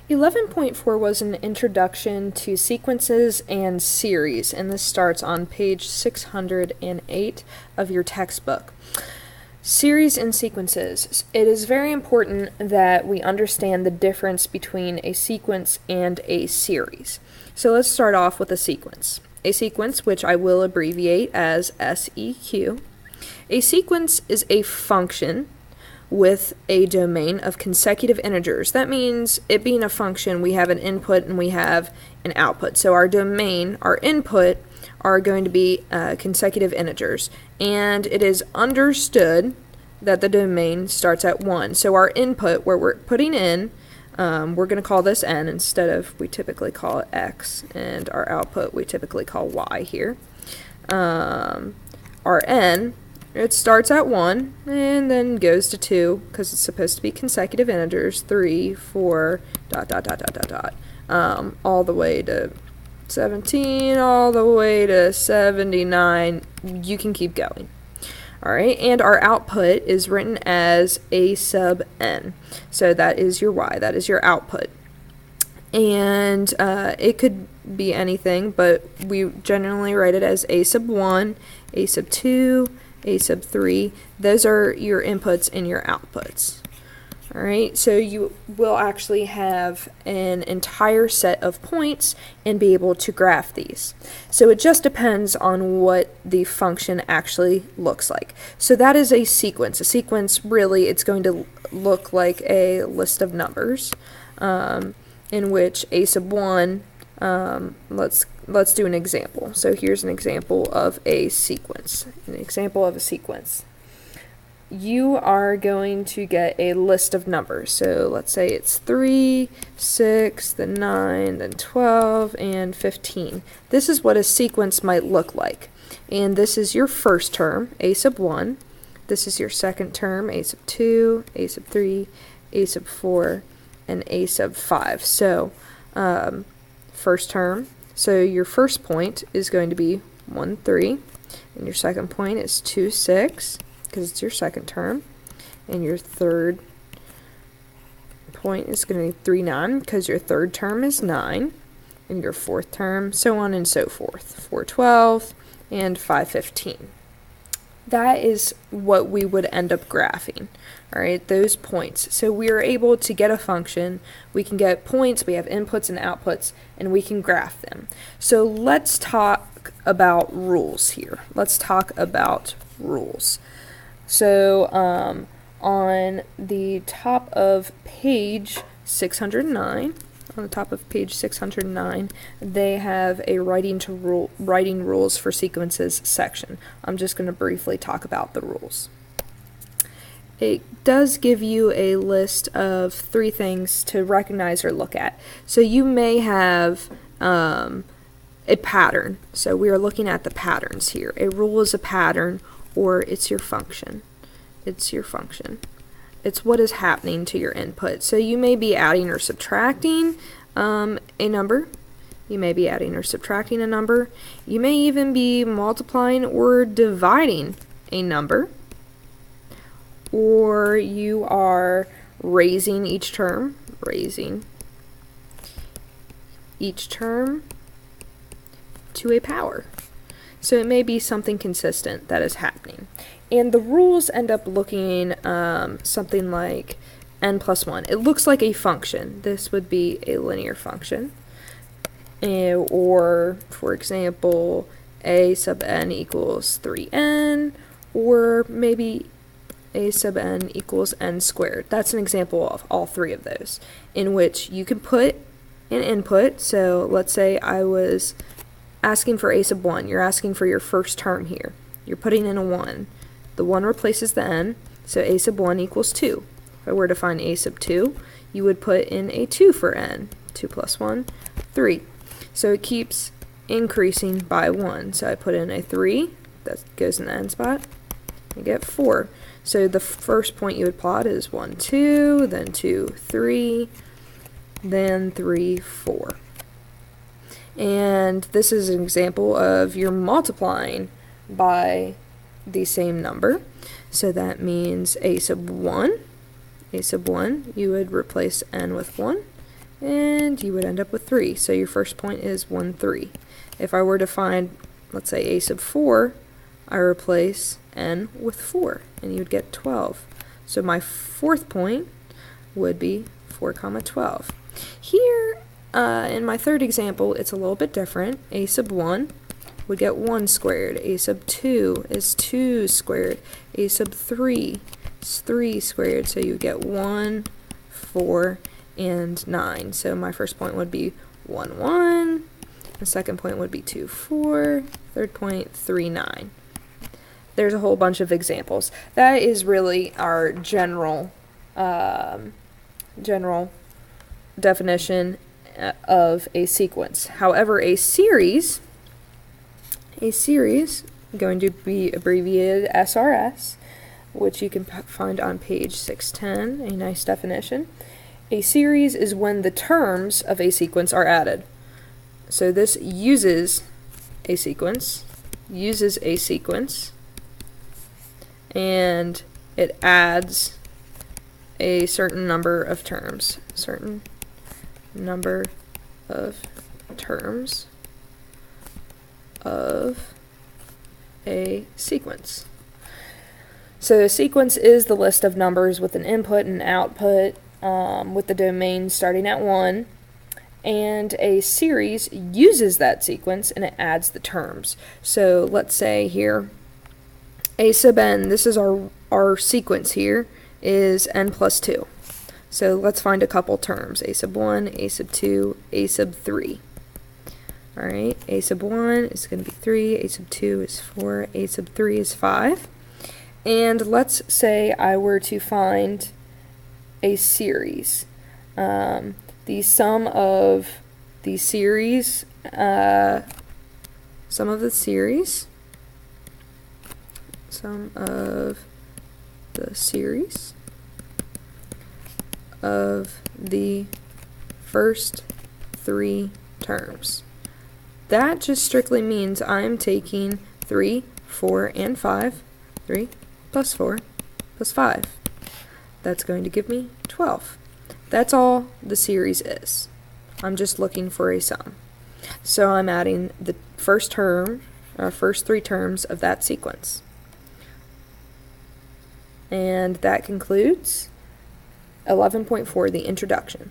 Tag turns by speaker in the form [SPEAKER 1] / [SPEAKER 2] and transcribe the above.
[SPEAKER 1] 11.4 was an introduction to sequences and series, and this starts on page 608 of your textbook. Series and sequences. It is very important that we understand the difference between a sequence and a series. So let's start off with a sequence. A sequence, which I will abbreviate as SEQ. A sequence is a function with a domain of consecutive integers. That means it being a function, we have an input and we have an output. So our domain, our input, are going to be consecutive integers. And it is understood that the domain starts at 1. So our input, where we're putting in, we're going to call this n instead of, we typically call it x, and our output we typically call y here. Our n, it starts at 1 and then goes to 2 because it's supposed to be consecutive integers, 3, 4, ... all the way to 17, all the way to 79. You can keep going. Alright, and our output is written as a sub n. So that is your y, that is your output. And it could be anything, but we generally write it as a sub 1, a sub 2, a sub 3. Those are your inputs and your outputs. Alright, so you will actually have an entire set of points and be able to graph these. So it just depends on what the function actually looks like. So that is a sequence. A sequence, really, it's going to look like a list of numbers in which a sub 1, let's do an example. So here's an example of a sequence. An example of a sequence. You are going to get a list of numbers. So let's say it's 3, 6, then 9, then 12, and 15. This is what a sequence might look like. And this is your first term, a sub 1. This is your second term, a sub 2, a sub 3, a sub 4, and a sub 5. So first term, so your first point is going to be 1, 3, and your second point is 2, 6. Because it's your second term, and your third point is going to be 3, 9, because your third term is 9, and your fourth term, so on and so forth, 4, 12, and 5, 15. That is what we would end up graphing, all right, those points. So we are able to get a function, we can get points, we have inputs and outputs, and we can graph them. So let's talk about rules here. Let's talk about rules. So on the top of page 609, they have a writing rules for sequences section. I'm just going to briefly talk about the rules. It does give you a list of 3 things to recognize or look at. So you may have a pattern. So we are looking at the patterns here. A rule is a pattern, or it's your function. It's your function. It's what is happening to your input. So you may be adding or subtracting a number. You may be adding or subtracting a number. You may even be multiplying or dividing a number. Or you are raising each term to a power. So it may be something consistent that is happening. And the rules end up looking something like n plus 1. It looks like a function. This would be a linear function. Or, for example, a sub n equals 3n, or maybe a sub n equals n squared. That's an example of all 3 of those, in which you can put an input. So let's say I was asking for a sub 1. You're asking for your first term here. You're putting in a 1. The 1 replaces the n, so a sub 1 equals 2. If I were to find a sub 2, you would put in a 2 for n. 2 plus 1, 3. So it keeps increasing by 1. So I put in a 3, that goes in the n spot, I get 4. So the first point you would plot is 1, 2, then 2, 3, then 3, 4. And this is an example of you're multiplying by the same number. So that means a sub 1, you would replace n with 1, and you would end up with 3. So your first point is 1, 3. If I were to find, let's say, a sub 4, I replace n with 4, and you would get 12. So my fourth point would be 4, 12. Here, in my third example, it's a little bit different. A sub 1 would get 1 squared. A sub 2 is 2 squared. A sub 3 is 3 squared. So you would get 1, 4, and 9. So my first point would be 1, 1. The second point would be 2, 4. Third point, 3, 9. There's a whole bunch of examples. That is really our general definition of a sequence. However, a series going to be abbreviated SRS, which you can find on page 610, a nice definition. A series is when the terms of a sequence are added. So this uses a sequence, and it adds a certain number of terms, of a sequence. So a sequence is the list of numbers with an input and output, with the domain starting at 1, and a series uses that sequence and it adds the terms. So let's say here a sub n, this is our sequence here, is n plus 2. So let's find a couple terms, a sub 1, a sub 2, a sub 3. Alright, a sub 1 is going to be 3, a sub 2 is 4, a sub 3 is 5. And let's say I were to find a series. The sum of the series, of the first 3 terms. That just strictly means I'm taking 3, 4, and 5, 3 plus 4 plus 5. That's going to give me 12. That's all the series is. I'm just looking for a sum. So I'm adding the first 3 terms of that sequence. And that concludes 11.4, the introduction.